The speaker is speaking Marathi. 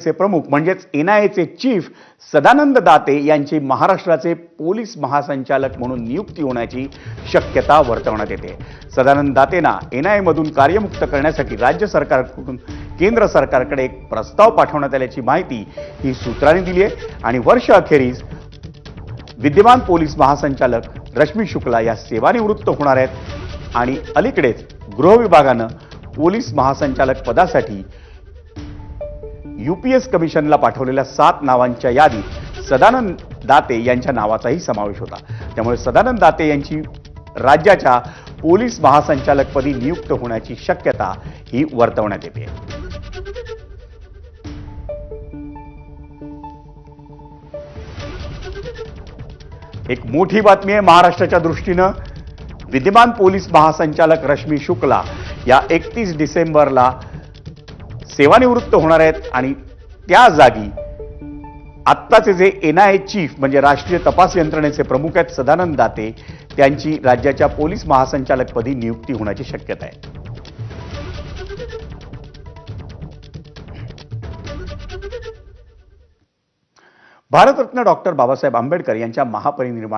चे प्रमुख म्हणजेच एनआयएचे चीफ सदानंद दाते यांची महाराष्ट्राचे पोलीस महासंचालक म्हणून नियुक्ती होण्याची शक्यता वर्तवण्यात येते। सदानंद दातेंना एनआयए मधून कार्यमुक्त करण्यासाठी राज्य सरकारकडून केंद्र सरकारकडे एक प्रस्ताव पाठवण्यात आल्याची माहिती ही सूत्रांनी दिली आहे आणि वर्ष अखेरीस विद्यमान पोलीस महासंचालक रश्मी शुक्ला या सेवानिवृत्त होणार आहेत आणि अलीकडेच गृह विभागाने पोलीस महासंचालक पदासाठी यूपीएस कमिशनला पाठवलेल्या 7 नावांच्या यादीत सदानंद दाते यांच्या नावाचाही समावेश होता। त्यामुळे सदानंद दाते यांची राज्याच्या पोलीस महासंचालकपदी नियुक्त होण्याची शक्यता ही वर्तवण्यात येते। एक मोठी बातमी आहे महाराष्ट्राच्या दृष्टीने। विद्यमान पोलीस महासंचालक रश्मी शुक्ला या 31 डिसेंबरला सेवानिवृत्त होणार आहेत आणि त्या जागी आत्ताचे जे एनआयए चीफ म्हणजे राष्ट्रीय तपास यंत्रणेचे प्रमुख आहेत सदानंद दाते त्यांची राज्याच्या पोलीस महासंचालकपदी नियुक्ती होण्याची शक्यता आहे। भारतरत्न डॉक्टर बाबासाहेब आंबेडकर यांच्या महापरिनिर्वाण